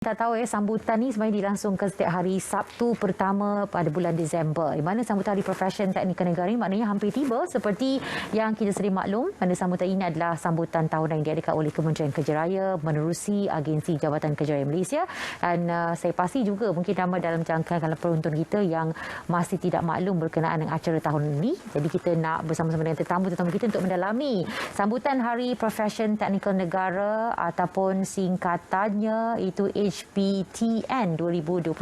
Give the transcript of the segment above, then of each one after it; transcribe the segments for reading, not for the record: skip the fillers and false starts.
Tak tahu sambutan ni sebenarnya dilangsungkan setiap hari Sabtu pertama pada bulan Disember. Di mana sambutan Hari Profession Teknikal Negara ini maknanya hampir tiba seperti yang kita sedia maklum. Mana sambutan ini adalah sambutan tahunan yang diadakan oleh Kementerian Kerja Raya menerusi Agensi Jabatan Kerja Raya Malaysia. Dan saya pasti juga mungkin ramai dalam jangkaan penonton kita yang masih tidak maklum berkenaan dengan acara tahun ini. Jadi kita nak bersama-sama dengan tetamu-tetamu kita untuk mendalami sambutan Hari Profession Teknikal Negara ataupun singkatannya itu HPTN 2021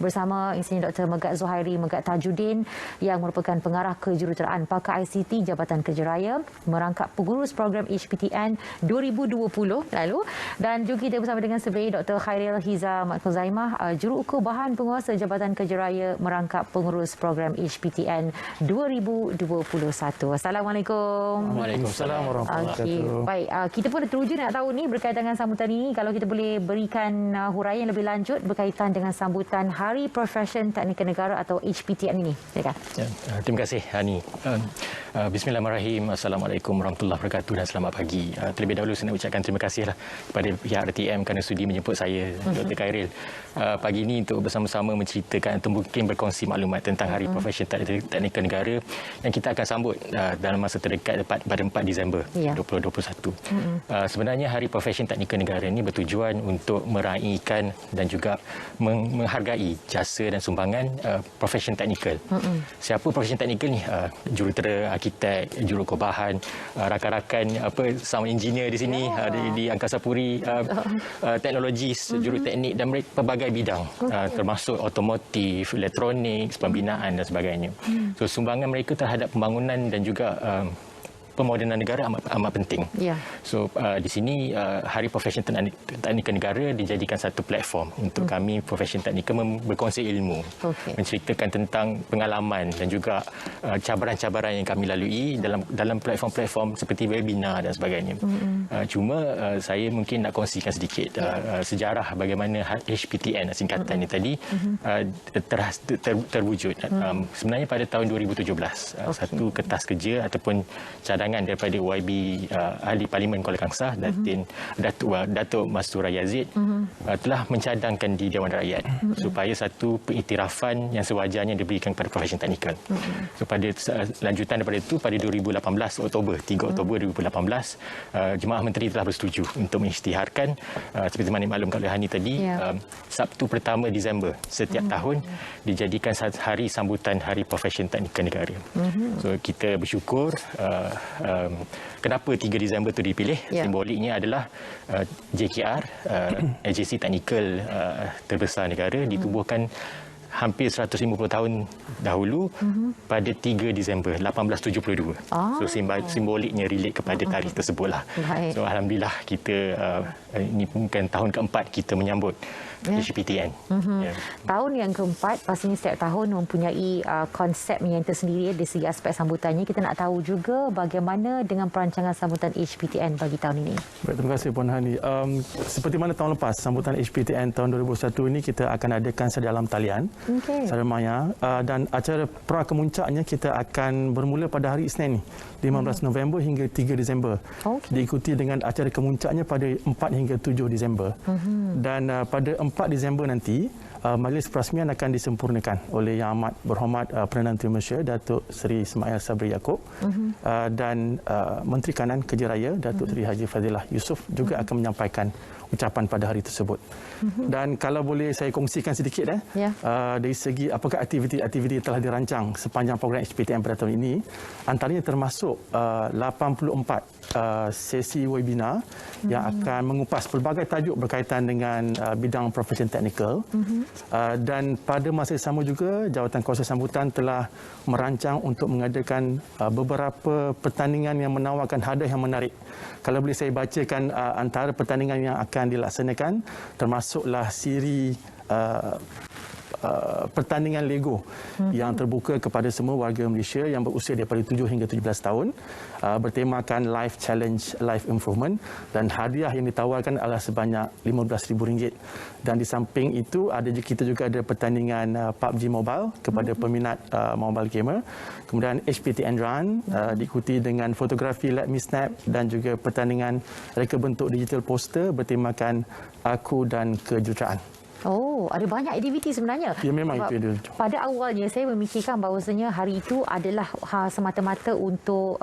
bersama Insinyur Dr. Megat Zuhairi Megat Tajuddin yang merupakan pengarah kejuruteraan Pakar ICT Jabatan Kerja Raya merangkap pengurus program HPTN 2020 lalu, dan juga kita bersama dengan Surveyor Dr. Khairil Hiza Mat Khuzaimah Juruukur Bahan Penguasa Jabatan Kerja Raya merangkap pengurus program HPTN 2021. Assalamualaikum. Waalaikumsalam warahmatullahi wabarakatuh. Baik, kita pun teruja nak tahu ni berkaitan dengan sambutan ini, kalau kita boleh berikan huraian lebih lanjut berkaitan dengan sambutan Hari Profession Teknikal Negara atau HPTN ini. Silakan. Ya, terima kasih Hani. Bismillahirrahmanirrahim. Assalamualaikum warahmatullahi wabarakatuh dan selamat pagi. Terlebih dahulu saya nak ucapkan terima kasihlah kepada pihak RTM kerana sudi menjemput saya, Dr. Khairil, pagi ini untuk bersama-sama menceritakan atau mungkin berkongsi maklumat tentang Hari Profession Teknikal Negara yang kita akan sambut dalam masa terdekat pada 4 Disember 2021. Sebenarnya Hari Profession Teknikal Negara ini bertujuan untuk meraihkan dan juga menghargai jasa dan sumbangan profession teknikal. Siapa profession teknikal ni? Jurutera, arkitek, juruukur bahan, rakan-rakan sound engineer di sini, di Angkasa Puri, teknologis, juruteknik dan mereka pelbagai bidang, termasuk otomotif, elektronik, pembinaan dan sebagainya. So sumbangan mereka terhadap pembangunan dan juga pemodenan negara amat penting. So di sini Hari Profession Teknikal Negara dijadikan satu platform untuk kami profession teknikal berkongsi ilmu, menceritakan tentang pengalaman dan juga cabaran-cabaran yang kami lalui dalam platform-platform seperti webinar dan sebagainya. Cuma saya mungkin nak kongsikan sedikit sejarah bagaimana HPTN singkatannya tadi terwujud. Sebenarnya pada tahun 2017 satu kertas kerja ataupun cadangan daripada YB Ahli Parlimen Kuala Kangsar, Datuk Mastura Yazid telah mencadangkan di Dewan Rakyat supaya satu pengiktirafan yang sewajarnya diberikan kepada profession teknikal. So pada lanjutan daripada itu, pada 2018 Oktober 3 Oktober 2018 Jemaah Menteri telah bersetuju untuk mengisytiharkan seperti mana maklum oleh Hani tadi, Sabtu pertama Disember setiap tahun dijadikan hari sambutan Hari Profession Teknikal Negara. So kita bersyukur kenapa 3 Disember itu dipilih. Simboliknya adalah JKR, agensi teknikal terbesar negara, ditubuhkan hampir 150 tahun dahulu pada 3 Disember 1872. So simboliknya relate kepada tarikh tersebutlah. So alhamdulillah kita ini bukan tahun keempat kita menyambut HPTN. Tahun yang keempat, pastinya setiap tahun mempunyai konsepnya yang tersendiri dari segi aspek sambutannya. Kita nak tahu juga bagaimana dengan perancangan sambutan HPTN bagi tahun ini. Baik, terima kasih Puan Hani. Seperti mana tahun lepas, sambutan HPTN tahun 2021 ini kita akan adakan sedalam talian, secara maya, dan acara pra-kemuncaknya kita akan bermula pada hari Isnin ni, 15 November hingga 3 Disember. Diikuti dengan acara kemuncaknya pada 4 hingga 7 Disember. Dan pada 4 Disember nanti, majlis perasmian akan disempurnakan oleh Yang Amat Berhormat Perdana Menteri Malaysia Datuk Seri Ismail Sabri Yaakob, dan Menteri Kanan Kerja Raya Datuk Seri Haji Fadilah Yusof juga akan menyampaikan ucapan pada hari tersebut. Dan kalau boleh saya kongsikan sedikit dari segi apakah aktiviti-aktiviti yang telah dirancang sepanjang program HPTN pada tahun ini, antaranya termasuk 84 sesi webinar yang akan mengupas pelbagai tajuk berkaitan dengan bidang profession teknikal. Dan pada masa yang sama juga Jawatan Kuasa Sambutan telah merancang untuk mengadakan beberapa pertandingan yang menawarkan hadiah yang menarik. Kalau boleh saya bacakan antara pertandingan yang akan dilaksanakan, termasuklah siri pertandingan Lego yang terbuka kepada semua warga Malaysia yang berusia daripada 7 hingga 17 tahun, bertemakan Life Challenge Life Improvement, dan hadiah yang ditawarkan adalah sebanyak RM15,000. Dan di samping itu kita juga ada pertandingan PUBG Mobile kepada peminat mobile gamer. Kemudian HPTN Run diikuti dengan fotografi Let Me Snap dan juga pertandingan reka bentuk digital poster bertemakan Aku dan Kejutaraan. Oh, ada banyak aktiviti sebenarnya. Ya, memang itu dia. Pada awalnya saya memikirkan bahawasanya hari itu adalah semata-mata untuk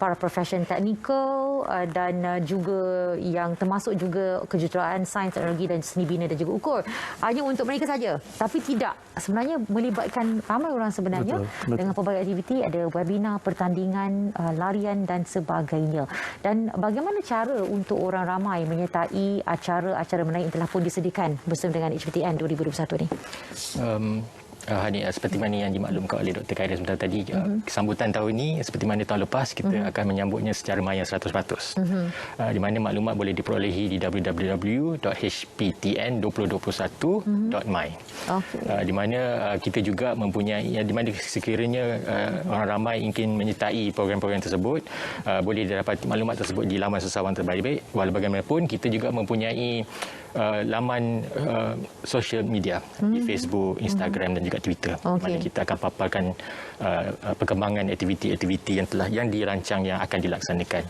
para profesion teknikal dan juga yang termasuk juga kejuruteraan sains, teknologi dan seni bina dan juga ukur. Hanya untuk mereka saja. Tapi tidak. Sebenarnya melibatkan ramai orang sebenarnya. Betul. Dengan pelbagai aktiviti, ada webinar, pertandingan, larian dan sebagainya. Dan bagaimana cara untuk orang ramai menyertai acara-acara menarik yang telah pun disediakan bersama dengan HPTN 2021 ni? Hani, seperti mana yang dimaklumkan oleh Dr. Khairil sebentar tadi, sambutan tahun ini seperti mana tahun lepas, kita akan menyambutnya secara maya 100%. Di mana maklumat boleh diperolehi di www.hptn2021.my. Di mana kita juga mempunyai, di mana sekiranya orang ramai ingin menyertai program-program tersebut, boleh dapat maklumat tersebut di laman sesawan terbaik. Walau bagaimanapun, kita juga mempunyai laman social media di Facebook, Instagram dan juga Twitter, mana kita akan paparkan perkembangan aktiviti-aktiviti yang dirancang yang akan dilaksanakan.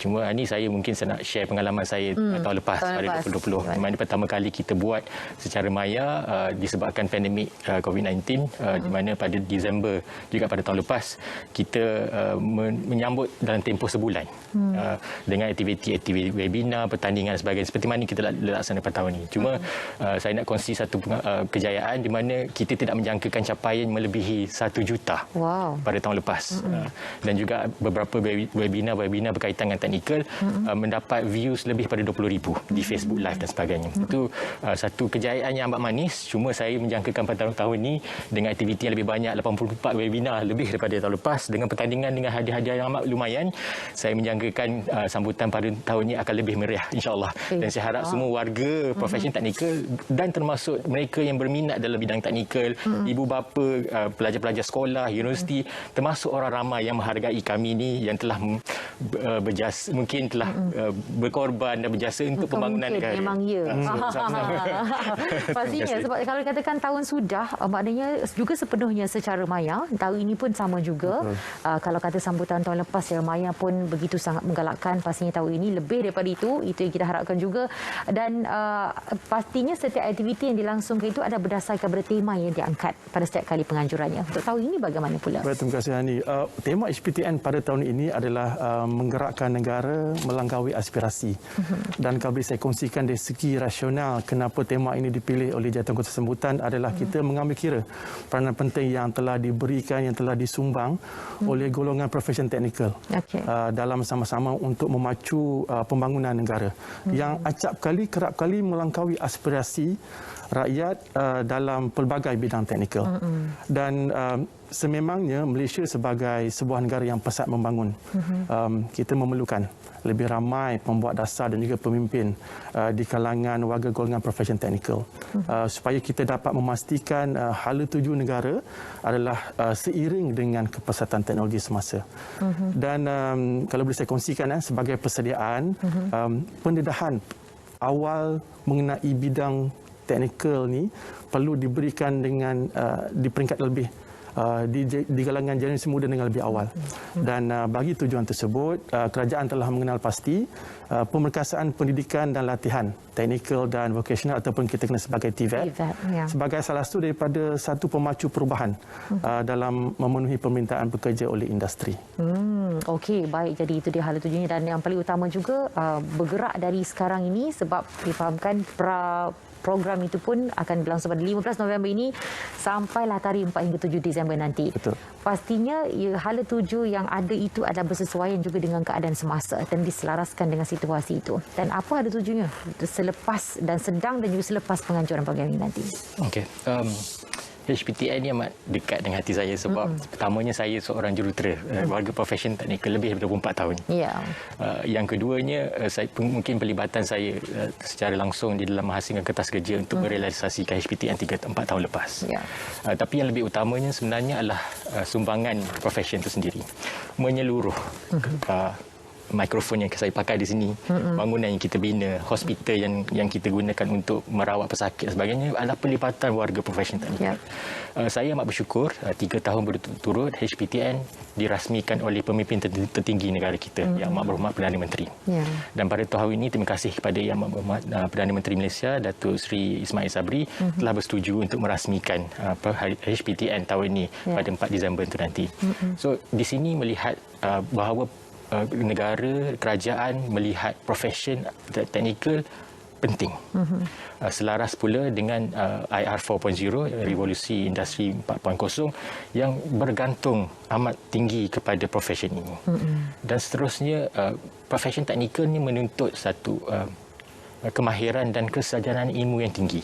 Cuma ini saya nak share pengalaman saya tahun lepas pada 2020, di mana pertama kali kita buat secara maya disebabkan pandemik COVID-19, di mana pada Disember juga pada tahun lepas kita menyambut dalam tempoh sebulan dengan aktiviti-aktiviti webinar, pertandingan dan sebagainya seperti mana kita laksanakan pada tahun ini. Cuma saya nak kongsi satu kejayaan di mana kita tidak menjangkakan capaian melebihi 1 juta pada tahun lepas. Dan juga beberapa webinar berkaitan dengan teknikal mendapat views lebih pada 20,000 di Facebook Live dan sebagainya. Itu satu kejayaan yang amat manis. Cuma saya menjangkakan pada tahun ini dengan aktiviti yang lebih banyak, 84 webinar lebih daripada tahun lepas, dengan pertandingan dengan hadiah-hadiah yang amat lumayan. Saya menjangkakan sambutan pada tahun ini akan lebih meriah, insya-Allah. Dan saya harap semua warga profesion teknikal dan termasuk mereka yang berminat dalam bidang teknikal, ibu bapa, pelajar-pelajar sekolah, universiti, termasuk orang ramai yang menghargai kami ini yang telah berjasa, mungkin telah berkorban dan berjasa untuk pembangunan negara. Memang ya. Pastinya, sebab kalau dikatakan tahun sudah, maknanya juga sepenuhnya secara maya. Tahun ini pun sama juga. Kalau kata sambutan tahun lepas secara maya pun begitu sangat menggalakkan, pastinya tahun ini lebih daripada itu. Itu yang kita harapkan juga. Dan pastinya setiap aktiviti yang dilangsungkan itu ada berdasarkan tema yang diangkat pada setiap kali penganjurannya. Untuk tahun ini bagaimana pula? Baik, terima kasih Hani. Tema HPTN pada tahun ini adalah menggerakkan negara melangkaui aspirasi. Dan kalau boleh saya kongsikan dari segi rasional kenapa tema ini dipilih oleh jawatankuasa sambutan adalah kita mengambil kira peranan penting yang telah diberikan, yang telah disumbang oleh golongan profesion teknikal dalam sama-sama untuk memacu pembangunan negara yang kerap kali melangkaui aspirasi rakyat dalam pelbagai bidang teknikal. Dan sememangnya Malaysia sebagai sebuah negara yang pesat membangun, kita memerlukan lebih ramai pembuat dasar dan juga pemimpin di kalangan warga golongan profesion teknikal, supaya kita dapat memastikan hala tuju negara adalah seiring dengan kepesatan teknologi semasa. Dan kalau boleh saya kongsikan sebagai persediaan, pendedahan awal mengenai bidang teknikal ni perlu diberikan dengan di peringkat lebih di kalangan generasi muda dengan lebih awal. Dan bagi tujuan tersebut, kerajaan telah mengenal pasti pemerkasaan pendidikan dan latihan teknikal dan vocational ataupun kita kenal sebagai TVET sebagai salah satu daripada satu pemacu perubahan dalam memenuhi permintaan pekerja oleh industri. Okey, baik. Jadi itu dia hala tujuannya, dan yang paling utama juga bergerak dari sekarang ini sebab difahamkan program itu pun akan berlangsung pada 15 November ini sampailah tarikh 4 hingga 7 Disember nanti. Betul. Pastinya hala tuju yang ada itu adalah bersesuaian juga dengan keadaan semasa dan diselaraskan dengan situasi itu. Dan apa hala tujunya selepas dan sedang dan juga selepas penganjuran program ini nanti? Okey. HPTN ni amat dekat dengan hati saya sebab pertamanya saya seorang jurutera, warga profesion teknikal lebih daripada 24 tahun. Ya. Yang keduanya, mungkin pelibatan saya secara langsung di dalam menghasilkan kertas kerja untuk merealisasikan HPTN 3-4 tahun lepas. Ya. Tapi yang lebih utamanya sebenarnya adalah sumbangan profesion itu sendiri. Menyeluruh mikrofon yang saya pakai di sini, bangunan yang kita bina, hospital yang kita gunakan untuk merawat pesakit dan sebagainya adalah pelibatan warga profesion teknikal. Saya amat bersyukur 3 tahun berturut-turut HPTN dirasmikan oleh pemimpin tertinggi negara kita, Yang Amat Berhormat Perdana Menteri. Dan pada tahun ini terima kasih kepada Yang Amat Berhormat Perdana Menteri Malaysia Datuk Seri Ismail Sabri telah bersetuju untuk merasmikan HPTN tahun ini pada 4 Disember itu nanti. So di sini melihat bahawa negara, kerajaan melihat profesion teknikal penting. Selaras pula dengan IR 4.0, revolusi industri 4.0 yang bergantung amat tinggi kepada profesion ini. Dan seterusnya, profesion teknikal ini menuntut satu kemahiran dan kesarjanaan ilmu yang tinggi.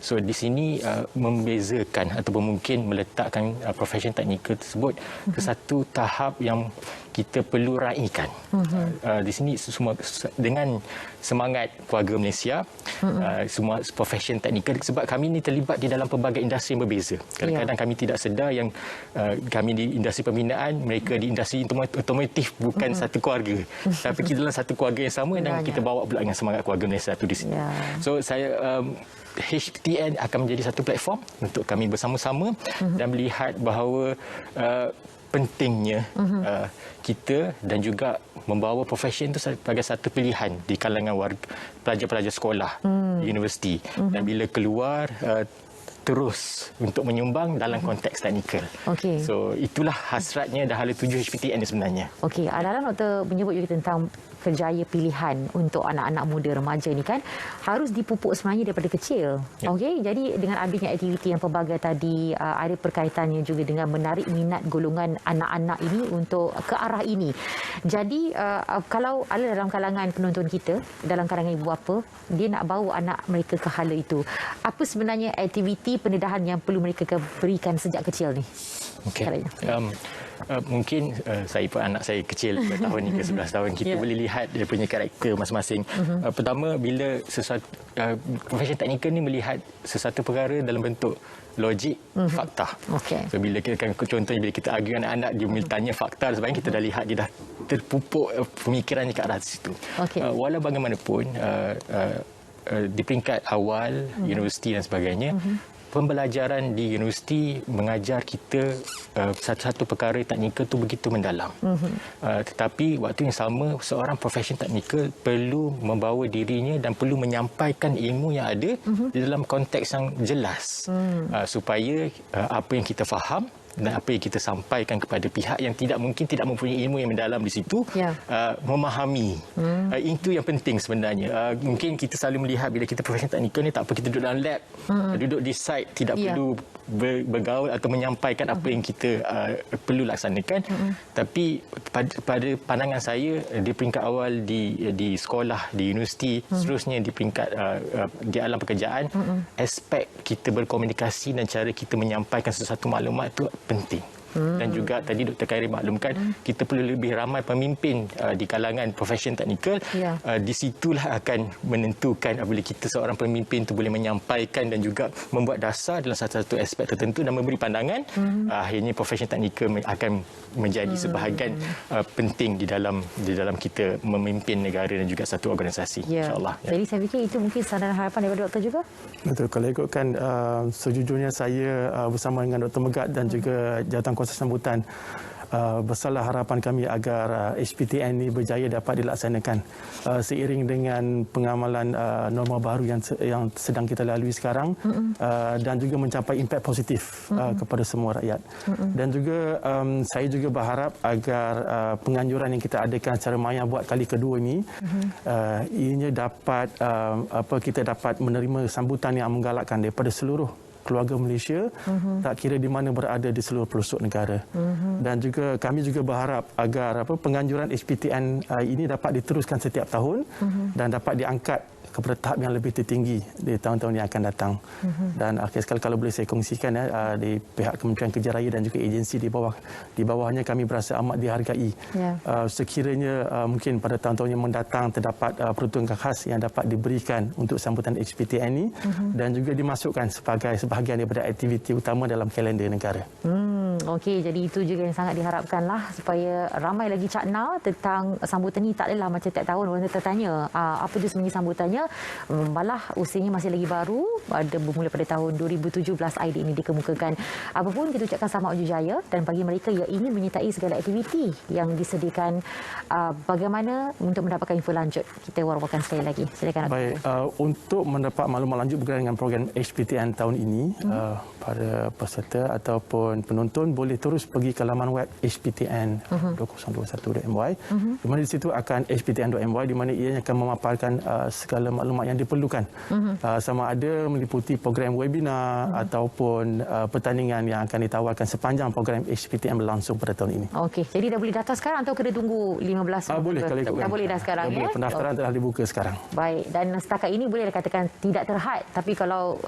So di sini membezakan ataupun mungkin meletakkan profesion teknikal tersebut ke satu tahap yang kita perlu raikan. Di sini semua dengan semangat keluarga Malaysia, semua profesion teknikal, sebab kami ini terlibat di dalam pelbagai industri yang berbeza. Kadang-kadang kami tidak sedar yang kami di industri pembinaan, mereka di industri otomotif bukan satu keluarga. Tapi kita dalam satu keluarga yang sama dan kita bawa pula dengan semangat keluarga Malaysia itu di sini. So saya HPTN akan menjadi satu platform untuk kami bersama-sama dan melihat bahawa pentingnya kita dan juga membawa profesion itu sebagai satu pilihan di kalangan warga, pelajar-pelajar sekolah, universiti. Dan bila keluar terus untuk menyumbang dalam konteks teknikal. So itulah hasratnya dan hala tuju HPTN sebenarnya. Okey, dalam doktor menyebut juga tentang kerjaya pilihan untuk anak-anak muda remaja ni kan harus dipupuk sebenarnya daripada kecil. Okey, jadi dengan adanya aktiviti yang pelbagai tadi ada perkaitannya juga dengan menarik minat golongan anak-anak ini untuk ke arah ini. Jadi kalau ada dalam kalangan penonton kita, dalam kalangan ibu bapa, dia nak bawa anak mereka ke hala itu. Apa sebenarnya aktiviti pendedahan yang perlu mereka berikan sejak kecil ni? Okey. Mungkin saya pun anak saya kecil 10 tahun hingga 11 tahun, kita boleh lihat dia punya karakter masing-masing. Pertama, bila sesuatu profesion teknikal ni melihat sesuatu perkara dalam bentuk logik, fakta. So bila kita contohnya bila kita argue anak-anak, dia tanya fakta dan sebagainya, kita dah lihat dia dah terpupuk pemikirannya ke arah situ. Walau bagaimanapun di peringkat awal universiti dan sebagainya, pembelajaran di universiti mengajar kita satu-satu perkara teknikal itu begitu mendalam. Tetapi waktu yang sama, seorang profesion teknikal perlu membawa dirinya dan perlu menyampaikan ilmu yang ada di dalam konteks yang jelas, supaya apa yang kita faham dan apa yang kita sampaikan kepada pihak yang tidak mempunyai ilmu yang mendalam di situ, memahami. Itu yang penting sebenarnya. Mungkin kita selalu melihat bila kita profesional teknikal ni, tak apa kita duduk dalam lab, duduk di site, tidak perlu bergaul atau menyampaikan apa yang kita perlu laksanakan. Tapi pada pandangan saya, di peringkat awal di sekolah, di universiti, seterusnya di peringkat di alam pekerjaan, aspek kita berkomunikasi dan cara kita menyampaikan sesuatu maklumat itu penting. Dan juga tadi Dr. Khairil maklumkan, kita perlu lebih ramai pemimpin di kalangan profesion teknikal. Di situlah akan menentukan apabila kita seorang pemimpin itu boleh menyampaikan dan juga membuat dasar dalam satu-satu aspek tertentu dan memberi pandangan. Akhirnya profesion teknikal akan menjadi sebahagian penting di dalam kita memimpin negara dan juga satu organisasi, insya-Allah. Jadi saya fikir itu mungkin saran harapan daripada doktor juga. Betul. Kalau ikutkan sejujurnya saya bersama dengan Dr. Megat dan juga jawatan kuasa sambutan, besarlah harapan kami agar HPTN ini berjaya dapat dilaksanakan seiring dengan pengamalan norma baru yang sedang kita lalui sekarang, dan juga mencapai impak positif kepada semua rakyat. Dan juga saya juga berharap agar penganjuran yang kita adakan secara maya buat kali kedua ini, ianya dapat kita dapat menerima sambutan yang menggalakkan daripada seluruh keluarga Malaysia, tak kira di mana berada di seluruh pelosok negara. Dan juga kami juga berharap agar penganjuran HPTN ini dapat diteruskan setiap tahun dan dapat diangkat kepada tahap yang lebih tertinggi di tahun-tahun yang akan datang. Dan akhir sekali kalau boleh saya kongsikan di pihak Kementerian Kerja Raya dan juga agensi di bawahnya kami berasa amat dihargai. Sekiranya mungkin pada tahun-tahun yang mendatang terdapat peruntukan khas yang dapat diberikan untuk sambutan HPTN ini dan juga dimasukkan sebagai sebahagian daripada aktiviti utama dalam kalender negara. Okey, jadi itu juga yang sangat diharapkanlah supaya ramai lagi cakna tentang sambutan ini. Tak adalah macam tiap tahun orang tertanya apa itu sebenarnya sambutannya. Malah usianya masih lagi baru, ada bermula pada tahun 2017 idea ini dikemukakan. Apapun kita ucapkan selamat maju jaya dan bagi mereka yang ingin menyertai segala aktiviti yang disediakan, bagaimana untuk mendapatkan info lanjut? Kita war-warkan sekali lagi. Silakan. Baik, untuk mendapat maklumat lanjut berkaitan dengan program HPTN tahun ini, para peserta ataupun penonton boleh terus pergi ke laman web hptn2021.my di mana di situ akan hptn.my di mana ia akan memaparkan segala maklumat yang diperlukan, sama ada meliputi program webinar ataupun pertandingan yang akan ditawarkan sepanjang program HPTN berlangsung pada tahun ini. Okey, jadi dah boleh daftar sekarang atau kena tunggu 15 boleh kalau ikutkan. Dah boleh dah sekarang ya. Pendaftaran telah dibuka sekarang. Baik, dan setakat ini boleh dikatakan tidak terhad, tapi kalau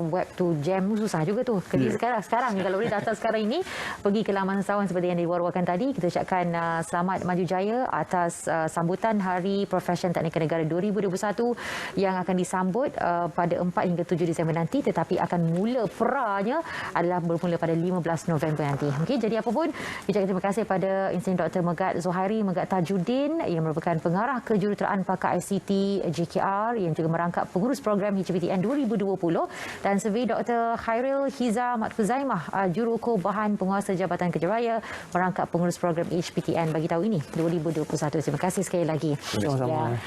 web tu jam susah juga tu. Jadi sekarang kalau boleh daftar sekarang ini, pergi ke laman Sawan seperti yang diwar-warkan tadi. Kita ucapkan selamat maju jaya atas sambutan Hari Profession Teknikal Negara 2021 yang akan disambut pada 4 hingga 7 Disember nanti, tetapi akan mula peranya adalah bermula pada 15 November nanti. Okey, jadi apapun, ucapkan terima kasih pada Ensign Dr. Megat Zuhairi Megat Tajuddin yang merupakan pengarah kejuruteraan pakar ICT JKR yang juga merangkap pengurus program HPTN 2020 dan Survey Dr. Khairil Hiza Matfuzaimah Juruko Bahan Penguasa Jabatan Kerja Raya merangkap pengurus program HPTN bagi tahun ini 2021. Terima kasih sekali lagi. Sama-sama.